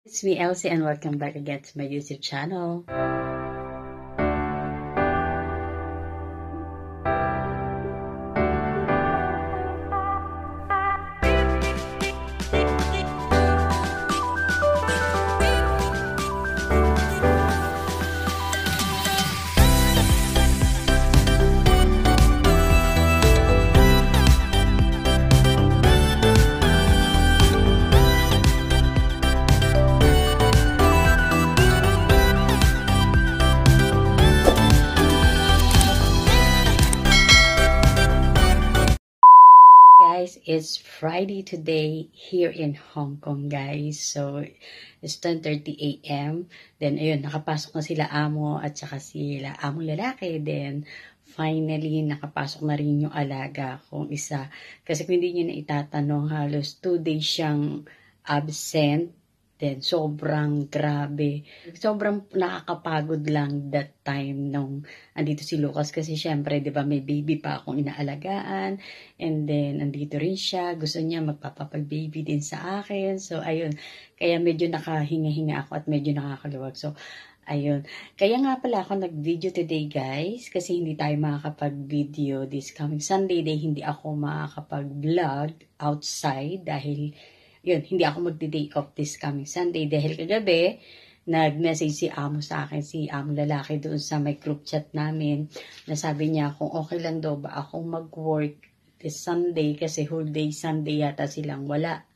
It's me, Elsie, and welcome back again to my YouTube channel. Guys, it's Friday today here in Hong Kong, guys. So, it's 10:30 a.m. Then, ayun, nakapasok na sila amo at saka sila among lalaki. Then, finally, nakapasok na rin yung alaga kong isa. Kasi kung hindi nyo na itatanong, halos 2 days siyang absent. Then, sobrang grabe. Sobrang nakakapagod lang that time nung andito si Lucas. Kasi syempre, di ba, may baby pa akong inaalagaan. And then, andito rin siya. Gusto niya magpapapag-baby din sa akin. So, ayun. Kaya medyo nakahinga-hinga ako at medyo nakakaluwag. So, ayun. Kaya nga pala ako nag-video today, guys. Kasi hindi tayo makakapag-video this coming Sunday. Dahil hindi ako makakapag-vlog outside. Dahil yun, hindi ako magdi-day off this coming Sunday dahil kagabi, nag-message si amo sa akin, si amo lalaki doon sa may group chat namin, na sabi niya kung okay lang daw ba akong mag-work this Sunday kasi whole day Sunday yata silang wala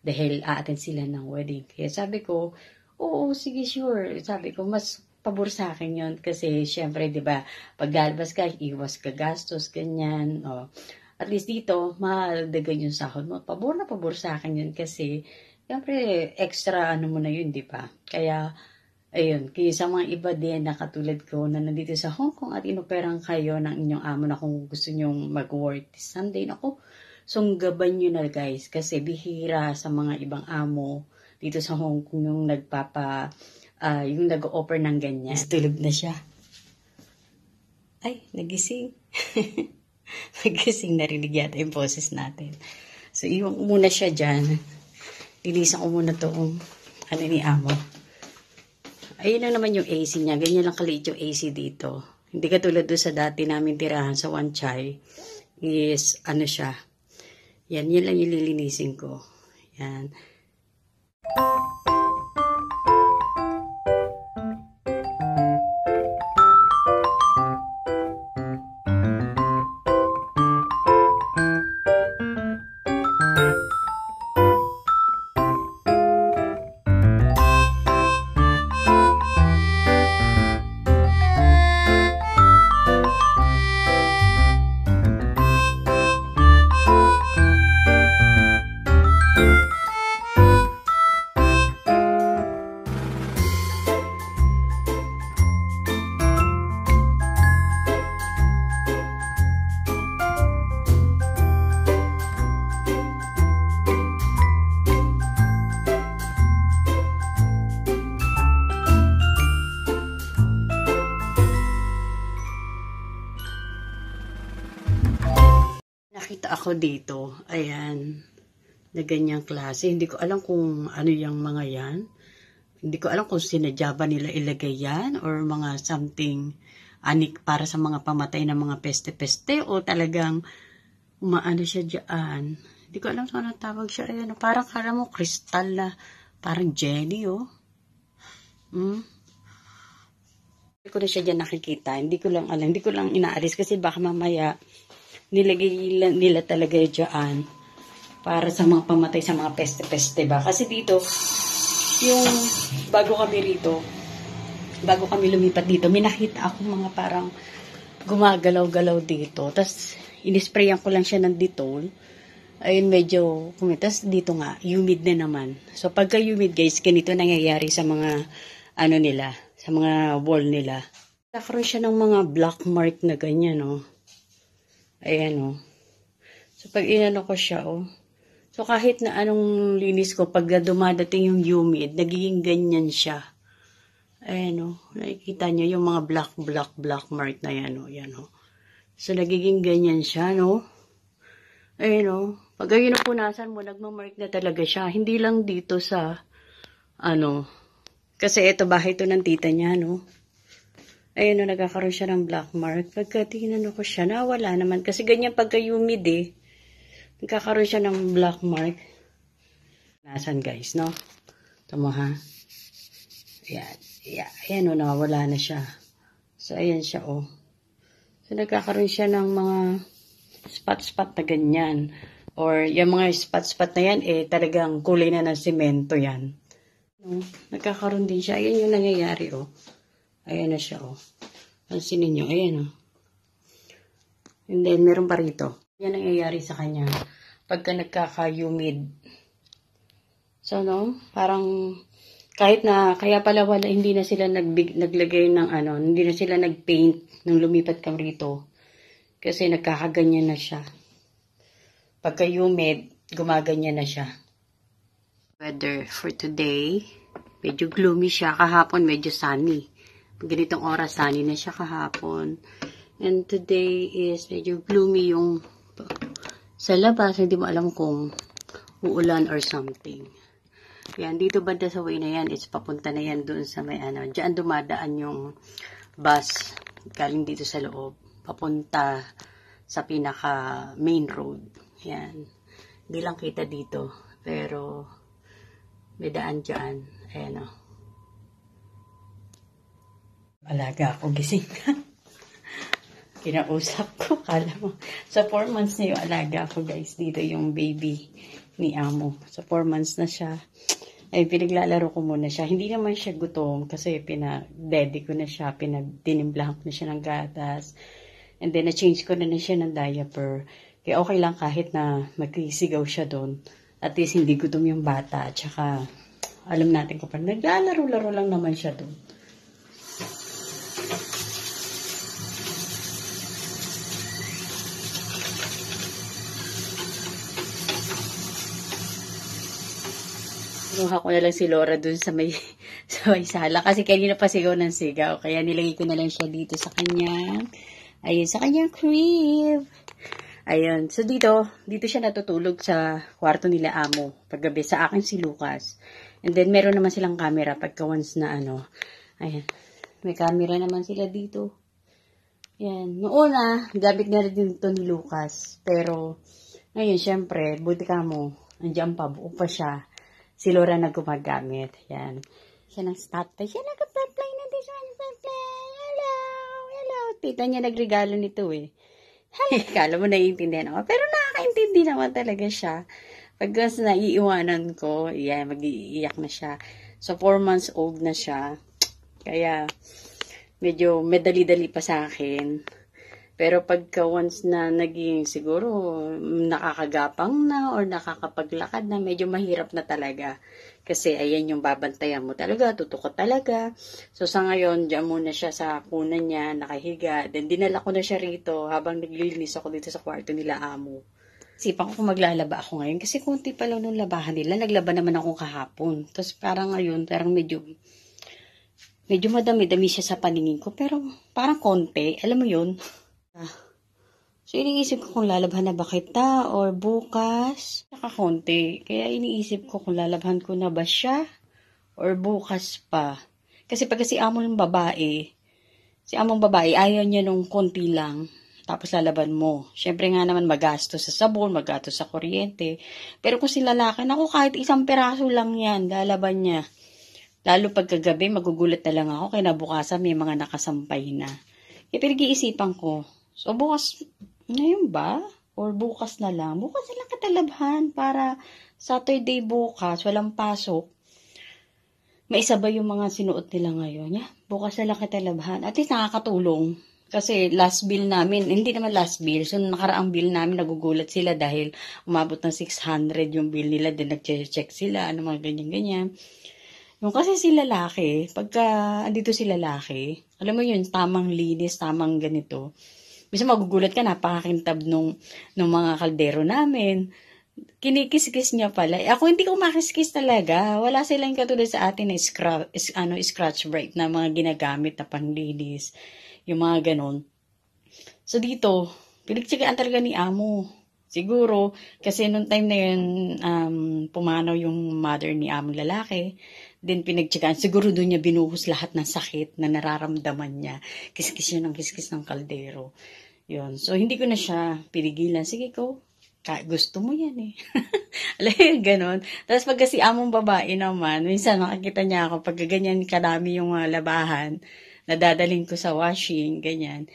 dahil aattend sila ng wedding. Kaya sabi ko, oo, sige, sure. Sabi ko, mas pabor sa akin yun kasi syempre, di ba, pag lalabas ka, iwas ka gastos, ganyan, o. At least dito, mahalagan yung sahod mo. Pabor na pabor sa akin yun kasi, siyempre, extra ano mo na yun, di ba? Kaya, ayun, kaya sa mga iba din na katulad ko na nandito sa Hong Kong at inoperang kayo ng inyong amo na kung gusto nyong mag-work this Sunday, naku, sunggaban nyo na guys. Kasi bihira sa mga ibang amo dito sa Hong Kong yung yung nag-offer ng ganyan. Tulog na siya. Ay, nagising. Nagising, narinig yata yung boses natin. So, iwan ko muna siya dyan. Linisan ko muna itong ni amo. Ayun lang naman yung AC niya. Ganyan lang kaliit yung AC dito. Hindi katulad doon sa dati namin tirahan sa Wan Chai. Is, siya. Yan lang yung lilinisin ko. Yan. Nakita ako dito, ayan, na ganyang klase. Hindi ko alam kung ano yung mga yan. Hindi ko alam kung sinadya ba nila ilagay yan or mga something anik para sa mga pamatay na mga peste-peste o talagang umaano siya dyan. Hindi ko alam kung anong tawag siya. Ayan, parang kala mo kristal na parang jelly, oh. Hindi ko na siya dyan nakikita. Hindi ko lang alam. Hindi ko lang inaalis kasi baka mamaya nilagay nila talaga dyan para sa mga pamatay sa mga peste-peste ba. Kasi dito, yung bago kami lumipat dito, may nakita ako mga parang gumagalaw-galaw dito. Tapos, inisprayan ko lang siya ng Dettol. Ayun, medyo kumitas. Dito nga, humid na naman. So, pagka humid, guys, ganito nangyayari sa mga, nila, sa mga wall nila. Nakaroon siya ng mga black mark na ganyan, no. Ayan, oh. So, pag inano ko siya, oh. So, kahit na anong linis ko, pag dumadating yung humid, nagiging ganyan siya. Ayan, oh. Nakikita nyo yung mga black mark na yan, oh. Yan, oh. So, nagiging ganyan siya, no. Ayan, oh. Pag yun ang punasan mo, nagmamark na talaga siya. Hindi lang dito sa ano, kasi ito bahay to ng tita niya, no? Ayun, no, nagkakaroon siya ng black mark. Pagka tinanong ko siya, nawala naman. Kasi ganyan pagka humid eh. Nagkakaroon siya ng black mark. Nasan guys, no? Ito mo ha. Ayan. Ayan, no, nawala na siya. So, ayan siya, oh. So, nagkakaroon siya ng mga spot-spot na ganyan. Or, yung mga spot-spot na yan, eh, talagang kulay na ng semento yan. No? Nagkakaroon din siya. Ayan yung nangyayari, oh. Ayan na siya, oh. Pansinin nyo, ayan, oh. And then, meron pa rito. Yan nangyayari sa kanya. Pagka nagkaka-humid. So, no? Parang, kahit na, kaya pala wala, hindi na sila naglagay ng ano, hindi na sila nagpaint nung lumipat kami rito. Kasi nagkakaganyan na siya. Pagka humid, gumaganyan na siya. Weather for today, medyo gloomy siya. Kahapon, medyo sunny. Ganitong oras, sunny na siya kahapon. And today is medyo gloomy yung sa labas. Hindi mo alam kung uulan or something. Yan, dito banda sa way na yan, it's papunta na yan doon sa may ano. Diyan dumadaan yung bus galing dito sa loob. Papunta sa pinaka main road. Yan. Hindi lang kita dito. Pero may daan dyan. Ayan o. Alaga ako, gising ka. Kinausap ko, kala mo. Sa 4 months na yung alaga ako, guys. Dito yung baby ni Amo. Sa 4 months na siya. Ay, pinaglalaro ko muna siya. Hindi naman siya gutom kasi pinag-daddy ko na siya. Pinag-tinimplahan ko na siya ng gatas. And then, na-change ko na siya ng diaper. Kaya okay lang kahit na magkisigaw siya doon. At least hindi gutom yung bata. At saka, alam natin kung paano. Naglalaro-laro lang naman siya doon. Kinuha ko na lang si Laura dun sa may sala. Kasi kanina pa sigaw ng sigaw. Kaya nilagay ko na lang siya dito sa kanyang, ayun, sa kanyang crib. Ayun. So dito siya natutulog sa kwarto nila Amo. Paggabi sa akin si Lucas. And then meron naman silang camera pagka once na ano. Ayan. May camera naman sila dito. Ayan. Noong una, gamit na rin dito ni Lucas. Pero, ngayon, syempre, buti ka mo. Andiyan pa, buo pa siya. Si Laura na gumagamit. Yan. Siya nang start. Siya nag-play na din siya. Hello. Hello. Tita niya nagregalo nito eh. Kala mo naiintindihan ako. Pero nakakaintindi naman talaga siya. Pag naiiwanan ko, yan, mag-iiyak na siya. So, 4 months old na siya. Kaya, medyo medali-dali pa sa akin. Pero pagka once na naging siguro nakakagapang na or nakakapaglakad na, medyo mahirap na talaga. Kasi ayan yung babantayan mo talaga, tutukot talaga. So sa ngayon, diyan muna siya sa kunan niya, nakahiga. Then dinala ko na siya rito habang naglilinis ako dito sa kwarto nila Amo. Sipan ko kung maglalaba ako ngayon kasi kunti pa lang nung labahan nila. Naglaba naman ako kahapon. Tapos parang ngayon, parang medyo madami-dami siya sa paningin ko. Pero parang konti, alam mo yun. So, iniisip ko kung lalabhan na ba kita or bukas. Nakakonti. Kaya iniisip ko kung lalabhan ko na ba siya or bukas pa. Kasi pag si among babae, ayaw niya nung konti lang. Tapos lalaban mo. Siyempre nga naman magastos sa sabon, magastos sa kuryente. Pero kung si lalaki, naku, kahit isang peraso lang yan, lalaban niya. Lalo pagkagabi, magugulat na lang ako. Kinabukasan may mga nakasampay na. Kaya pinag-iisipan ko. So, bukas, ngayon ba? Or bukas na lang? Bukas na lang katalabhan para Saturday bukas, walang pasok. Maisabay yung mga sinuot nila ngayon. Yeah, bukas na lang katalabhan. At least nakakatulong. Kasi last bill namin, hindi naman last bill. So, nakaraang bill namin, nagugulat sila dahil umabot ng 600 yung bill nila. Then, nag-check sila, ano mga ganyan-ganyan. Yung kasi si lalaki, pagka andito si lalaki, alam mo yun, tamang linis, tamang ganito. Bisa magugulat ka, napakakintab nung mga kaldero namin. Kinikis-kis niya pala. Ako hindi ko makiskis talaga. Wala silang katulad sa atin na scratch bright na mga ginagamit na panglinis. Yung mga ganon. So dito, pinagtsigaan talaga ni Amo. Siguro, kasi nung time na yun, pumanaw yung mother ni Among lalaki. Then pinagtsagaan. Siguro doon niya binuhos lahat ng sakit na nararamdaman niya. Kiskis siya ng kiskis ng kaldero. Yun. So, hindi ko na siya pinigilan. Sige ko, gusto mo yan eh. Alam mo ganon. Tapos pag kasi among babae naman, minsan makikita niya ako pag ganyan kadami yung labahan, nadadaling ko sa washing, ganyan.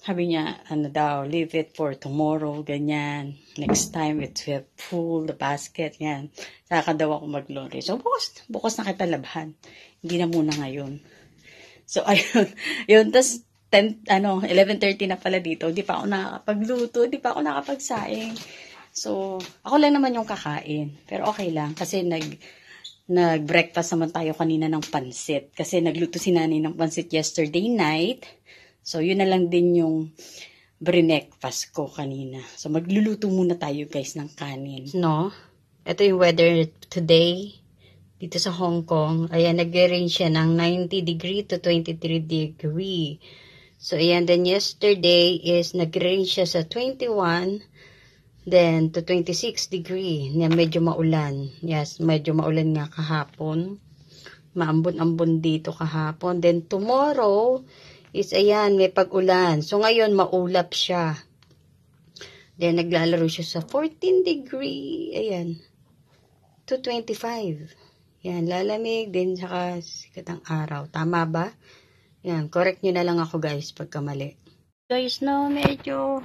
Sabi niya, ano daw, leave it for tomorrow, ganyan. Next time, it will full the basket, yan. Saka daw ako mag-laundry. So, bukas na kita labhan. Hindi na muna ngayon. So, ayun. Yun, tas 11:30 na pala dito. Di pa ako nakakapagluto, di pa ako nakapagsaing. So, ako lang naman yung kakain. Pero okay lang, kasi nag-breakfast naman tayo kanina ng pansit. Kasi nagluto si nanay ng pansit yesterday night. So, yun na lang din yung breakfast ko kanina. So, magluluto muna tayo guys ng kanin. No? Ito yung weather today dito sa Hong Kong. Ayan, nag-range siya ng 90 degree to 23 degree. So, ayan. Then, yesterday is nag-range siya sa 21 then to 26 degree. Medyo maulan. Yes, medyo maulan nga kahapon. Maambon-ambon dito kahapon. Then, tomorrow is ayan, may pag-ulan. So, ngayon, maulap siya. Then, naglalaro siya sa 14 degree. Ayan. To 25. Yan, lalamig. Then, saka sikat ang araw. Tama ba? Yan, correct nyo na lang ako, guys, pagka mali. Guys, no, medyo,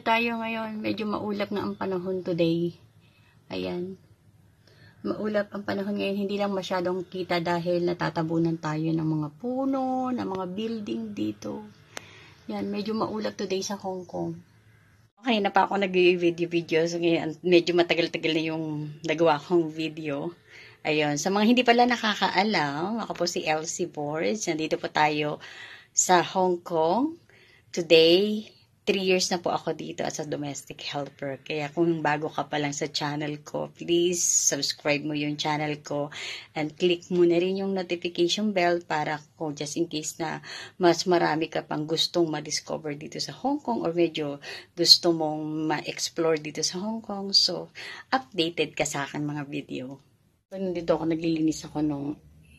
tayo ngayon, medyo maulap na ang panahon today. Ayan. Maulap ang panahon ngayon, hindi lang masyadong kita dahil natatabunan tayo ng mga puno, ng mga building dito. Yan, medyo maulap today sa Hong Kong. Okay na pa ako nag-video. So, ngayon, medyo matagal-tagal na yung nagawa kong video. Ayun, sa mga hindi pala nakakaalam, ako po si Elsie Boards. Nandito po tayo sa Hong Kong. Today, 3 years na po ako dito as a domestic helper. Kaya kung bago ka pa lang sa channel ko, please subscribe mo yung channel ko and click mo na rin yung notification bell para kung just in case na mas marami ka pang gustong ma-discover dito sa Hong Kong or medyo gusto mong ma-explore dito sa Hong Kong. So, updated ka sa akin mga video. Nandito ako, naglilinis ako nung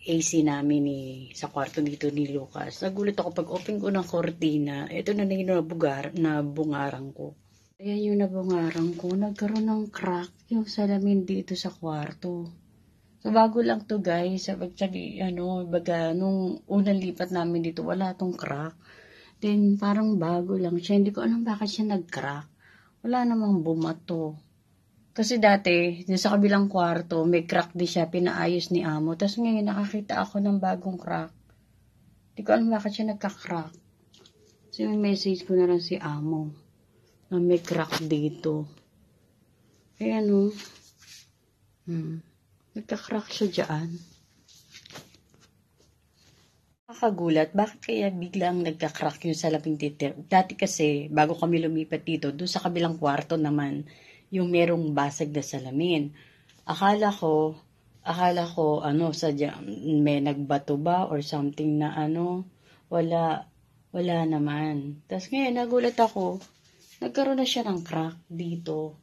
AC namin sa kwarto dito ni Lucas. Nagulat ako pag open ko ng kortina. Ito na yung nabungarang ko. Ayan yung nabungarang ko. Nagkaroon ng crack yung salamin dito sa kwarto. So, bago lang to guys. Baga, nung unang lipat namin dito, wala tong crack. Then, parang bago lang siya. Hindi ko alam bakit siya nag-crack. Wala namang bumato. Kasi dati, sa kabilang kwarto, may crack din siya, pinaayos ni Amo. Tapos ngayon, nakakita ako ng bagong crack. Hindi ko alam bakit siya nagka-crack. So, may message ko na lang si Amo na may crack dito. Ayan o. Nagka-crack siya dyan. Nakakagulat, bakit kaya biglang nagka-crack yung salamin dito? Dati kasi, bago kami lumipat dito, doon sa kabilang kwarto naman, yung merong basag na salamin. Akala ko, sadya, may nagbato ba or something na wala naman. Tapos ngayon, nagulat ako, nagkaroon na siya ng crack dito.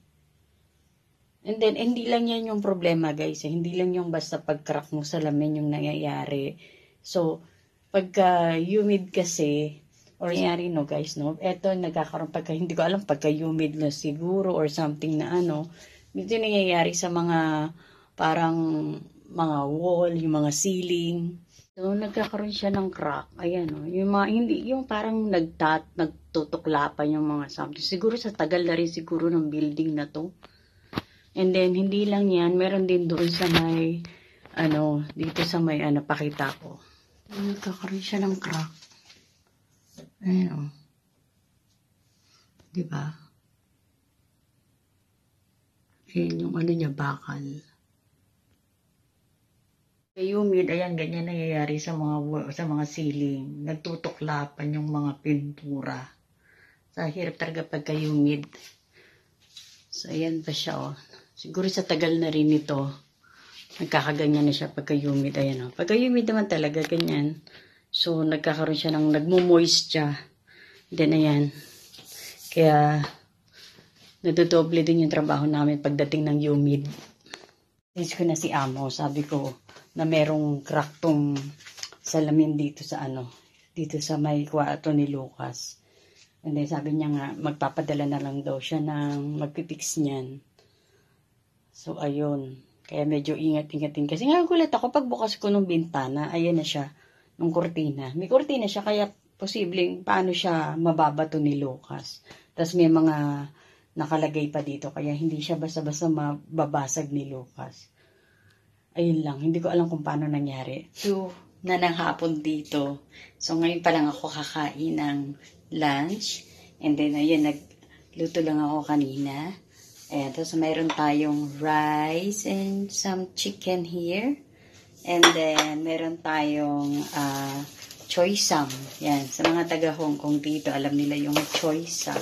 And then, hindi lang yan yung problema, guys. Hindi lang yung basta pag-crack mo salamin yung nangyayari. So, pagka humid kasi, or nangyari no guys, no? Eto, nagkakaroon hindi ko alam, pagka humid na siguro or something na dito nangyayari sa mga parang mga wall, yung mga ceiling. So, nagkakaroon siya ng crack. Ayan, no? Yung mga, yung parang nagtutuklapan yung mga something. Siguro sa tagal na rin siguro ng building na to. And then, hindi lang yan, meron din doon sa may, dito sa may, pakita ko. Nagkakaroon siya ng crack. Ayan o. Diba? Ayan yung niya, bakal. Humid, ayan, ganyan nangyayari sa mga ceiling. Nagtutuklapan yung mga pintura. Sa hirap talaga pagka humid. So, ayan pa siya o. Siguro sa tagal na rin ito, nagkakaganyan na siya pagka humid. Ayan o. Pagka humid naman talaga, ganyan. So, nagkakaroon siya ng nagmo-moist siya. Then, ayan. Kaya, nadodoble din yung trabaho namin pagdating ng humid. Message ko na si Amo. Sabi ko, na merong crack tong salamin dito sa dito sa may kwarto ni Lucas. And then sabi niya nga, magpapadala na lang daw siya ng magpipix niyan. So, ayun. Kaya medyo ingat-ingatin. Kasi nga gulat ako, pagbukas ko ng bintana, ayan na siya, ng kurtina. May kurtina siya, kaya posibleng paano siya mababato ni Lucas. Tapos may mga nakalagay pa dito, kaya hindi siya basta-basta mababasag ni Lucas. Ayun lang, hindi ko alam kung paano nangyari. So, na ng hapon dito. So, ngayon pa lang ako kakain ng lunch. And then, ayun, nagluto lang ako kanina. Ayan, tapos mayroon tayong rice and some chicken here. And then, meron tayong choy sam. Yan, sa mga taga Hong Kong dito, alam nila yung choy sam.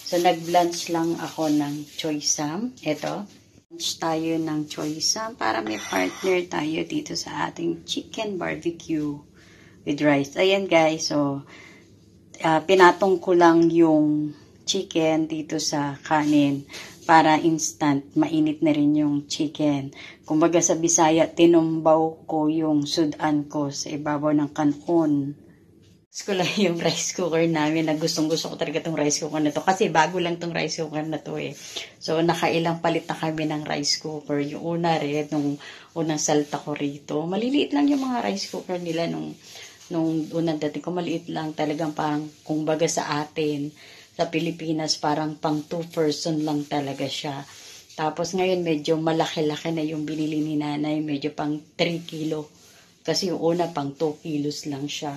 So, nag-lunch lang ako ng choy sam. Ito, lunch tayo ng choy sam para may partner tayo dito sa ating chicken barbecue with rice. Ayan guys, so, pinatong ko lang yung chicken dito sa kanin para instant, mainit na rin yung chicken. Kumbaga sa Bisaya, tinumbaw ko yung sudan ko sa ibabaw ng kanon. Gusto ko lang yung rice cooker namin na gustong-gusto ko talaga tong rice cooker na to. Kasi bago lang tong rice cooker na to eh. So, nakailang palit na kami ng rice cooker. Yung una rin, nung unang salta ko rito. Maliliit lang yung mga rice cooker nila nung unang dating ko. Maliit lang talagang parang kumbaga sa atin. Sa Pilipinas, parang pang 2-person lang talaga siya. Tapos ngayon, medyo malaki-laki na yung binili ni nanay. Medyo pang 3 kilo. Kasi yung una, pang 2 kilos lang siya.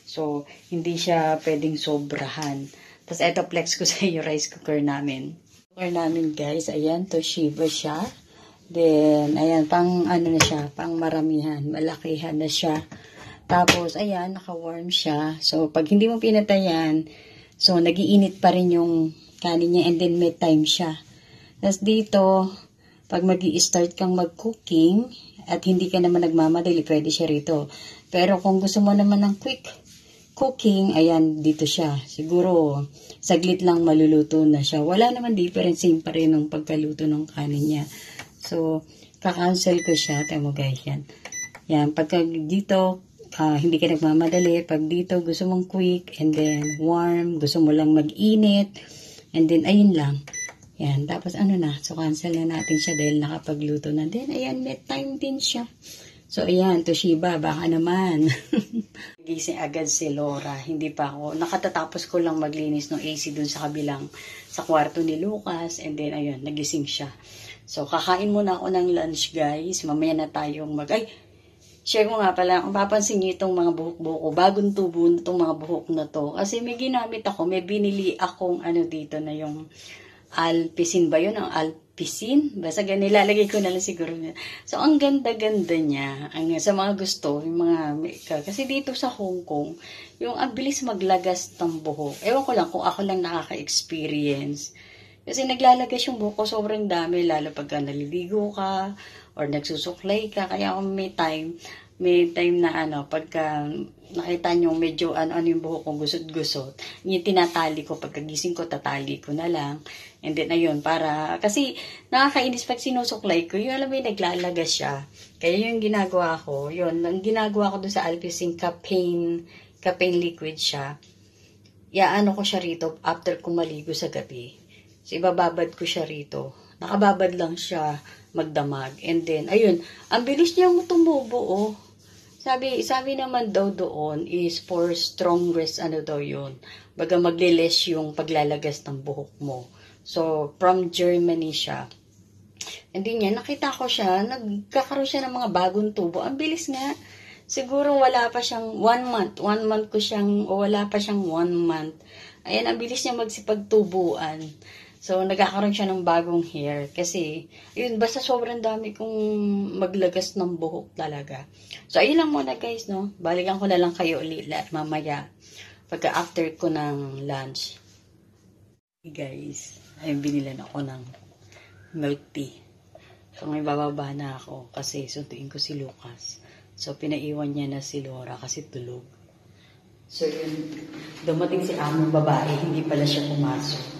So, hindi siya pwedeng sobrahan. Tapos, eto, flex ko sa yung rice cooker namin. Cooker namin, guys. Ayan, Toshiba siya. Then, ayan, pang ano na siya, pang maramihan. Malakihan na siya. Tapos, ayan, naka-warm siya. So, pag hindi mo pinatayan, so, nagiinit pa rin yung kanin niya and then may time siya. Tapos dito, pag mag-i-start kang mag-cooking at hindi ka naman nagmamadali, pwede siya rito. Pero kung gusto mo naman ng quick cooking, ayan, dito siya. Siguro, saglit lang maluluto na siya. Wala naman difference, same pa rin ng pagkaluto ng kanin niya. So, kakancel ko siya. Tama mo guys, yan. Yan, pagka dito, hindi ka nagmamadali. Pag dito, gusto mong quick, and then warm, gusto mo lang mag-init, and then, ayun lang. Yan, tapos ano na, so cancel na natin siya dahil nakapagluto na. Then, ayan, may time din siya. So, ayan, Toshiba, baka naman. Gising agad si Laura, hindi pa ako. Nakatatapos ko lang maglinis ng AC dun sa kabilang, sa kwarto ni Lucas, and then, ayun, nagising siya. So, kakain muna ako ng lunch, guys. Mamaya na tayong share ko nga pala, kung papansin niyo itong mga buhok-buhok ko, bagong tubo na itong mga buhok na to. Kasi may ginamit ako, may binili akong ano dito na yung Alpecin ba yun? Ang Alpecin? Basta nilalagay ko na lang siguro niya. So, ang ganda-ganda niya. Sa mga gusto, yung mga, kasi dito sa Hong Kong, yung ang bilis maglagas ng buhok. Ewan ko lang kung ako lang nakaka-experience. Kasi naglalagas yung buhok ko, sobrang dami, lalo pagka naliligo ka, or nagsusuklay ka. Kaya kung may time na pagka nakita nyo medyo ano yung buhok ko gusot-gusot, yung tinatali ko, pagkagising ko, tatali ko na lang. And then, ayun, kasi nakakainis pag sinusuklay ko, yung alam mo yung naglalagas siya. Kaya yung ginagawa ko, ang ginagawa ko dun sa Alpecin caffeine liquid siya. Iaano ko siya rito after ko maligo sa gabi. So, ibababad ko siya rito. Nakababad lang siya magdamag. And then, ayun, ang bilis niyang tumubo, oh. Sabi naman daw doon is for strongest, daw yun. Baga magliles yung paglalagas ng buhok mo. So, from Germany siya. And then yan, nakita ko siya, nagkakaroon siya ng mga bagong tubo. Ang bilis nga. Siguro wala pa siyang 1 month. 1 month ko siyang, o wala pa siyang 1 month. Ayan, ang bilis niya magsipagtubuan. So, nagkakaroon siya ng bagong hair. Kasi, yun, basta sobrang dami kong maglagas ng buhok talaga. So, ayun lang muna guys, no? Balikan ko na lang kayo ulit mamaya. Pagka after ko ng lunch. Hey guys, ayun, binilan ako ng milk tea. So, may bababa na ako kasi suntuin ko si Lucas. So, pinaiwan niya na si Laura kasi tulog. So, yun, dumating si among babae, hindi pala siya pumasok.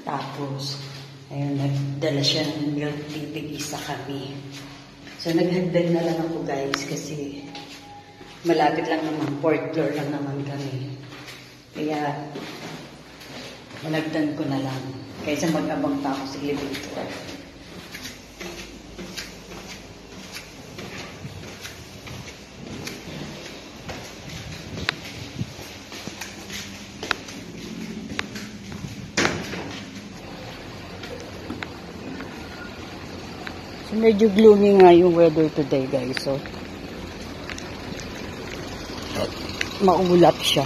Tapos, ayun, nagdala siya ng milk tea, tig-isa kami. So, naghagdan na lang ako guys kasi malapit lang naman, 4th floor lang naman kami. Kaya, nagdan ko na lang. Kaysa mag-abang pa ako sa elevator. So, medyo gloomy nga yung weather today guys. So, maulap siya.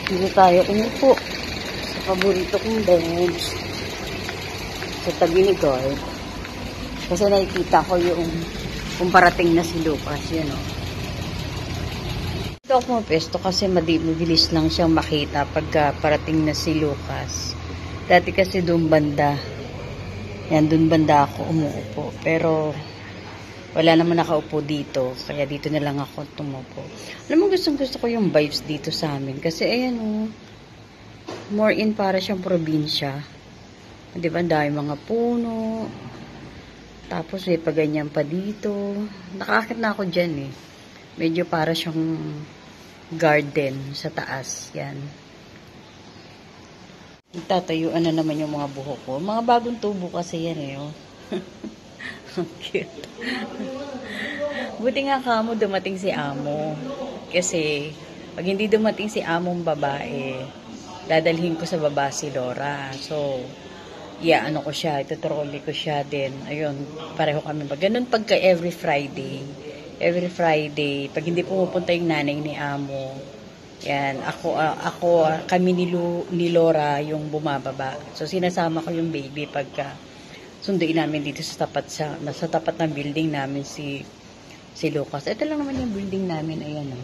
Dito tayo umupo sa paborito kong bench sa tabi ni God. Kasi nakikita ko yung kung parating na si Lucas, yun o. Dito ako mapesto kasi mabilis lang siyang makita pagka parating na si Lucas. Dati kasi doon banda. Yan, doon banda ako umuupo. Pero wala naman nakaupo dito. Kaya dito na lang ako tumupo. Alam mo, gusto ko yung vibes dito sa amin. Kasi ayan o, more in para siyang probinsya. Diba, dahil mga puno. Tapos may paganyan pa dito. Nakakit na ako dyan eh. Medyo para siyang garden sa taas. Yan. Tatayuan na naman yung mga buhok ko. Mga bagong tubo kasi yan eh. Oh. Cute. Buti nga kamo dumating si Amo. Kasi pag hindi dumating si Among babae, dadalhin ko sa baba si Laura. So, ano ko siya, itutrolly ko siya din. Ayun, pareho kami. Ganun pagka every Friday. Every Friday, pag hindi pumupunta yung nanay ni Amo, yan, kami ni Laura yung bumababa. So, sinasama ko yung baby pagka sunduin namin dito sa tapat ng building namin si Lucas. Ito lang naman yung building namin, ayan o.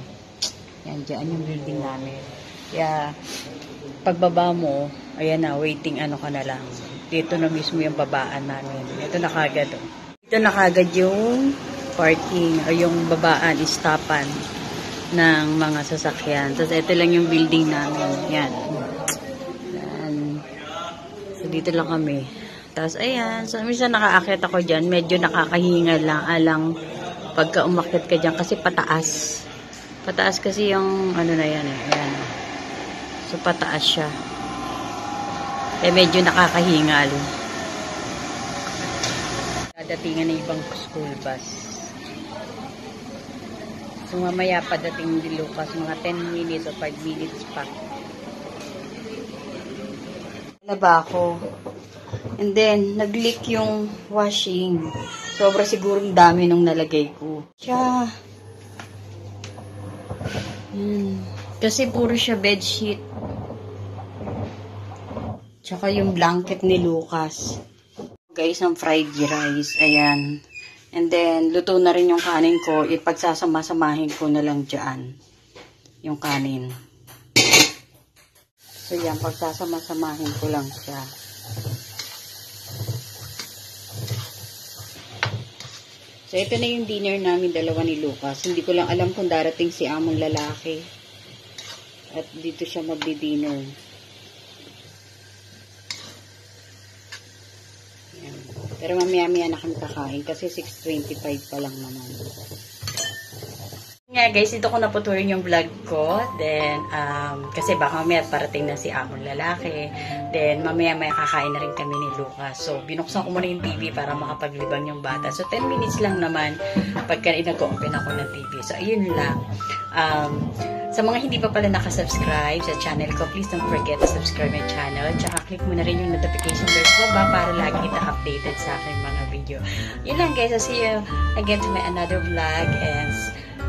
Yan, dyan yung building namin. Kaya, pagbaba mo, ayan na, waiting ka na lang. Dito na mismo yung babaan namin. Ito na kagad o. Ito na kagad yung parking, o yung babaan, istapan ng mga sasakyan. Tapos ito lang yung building namin. Yan. So dito lang kami. Tapos ayan. So minsan nakaakyat ako dyan. Medyo nakakahinga lang. Alang pagka umakyat ka dyan. Kasi pataas. Pataas kasi yung ano na yan eh. Ayan. So pataas siya. Kaya medyo nakakahingal. Dadatingan ng ibang school bus. So, mamaya padating ni Lucas, mga 10 minutes o 5 minutes pa. Wala ba ako? And then, nag-leak yung washing. Sobra sigurong dami nung nalagay ko. Siya. Kasi puro siya bedsheet. Tsaka yung blanket ni Lucas. Guys, ang fried rice. Ayan. And then, luto na rin yung kanin ko. Ipagsasama-samahin ko na lang dyan. Yung kanin. So, yan. Pagsasama-samahin ko lang siya. So, ito na yung dinner namin, dalawa ni Lucas. Hindi ko lang alam kung darating si Among lalaki. At dito siya magdi-dinner. Pero mamaya-maya na kami kakain kasi 6:25 pa lang naman. Nga guys, dito ko naputuloy yung vlog ko. Then, kasi baka mamaya parating na si Among lalaki. Then, mamaya-maya kakain na rin kami ni Lucas. So, binuksan ko muna yung TV para makapaglibang yung bata. So, 10 minutes lang naman pagka nag-open ako ng TV. So, ayun lang. Sa mga hindi pa pala nakasubscribe sa channel ko, please don't forget to subscribe my channel. Tsaka click mo na rin yung notification bell sa baba para lagi kita updated sa aking mga video. Yun lang guys. I'll see you again to my another vlog. And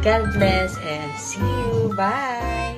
God bless and see you. Bye!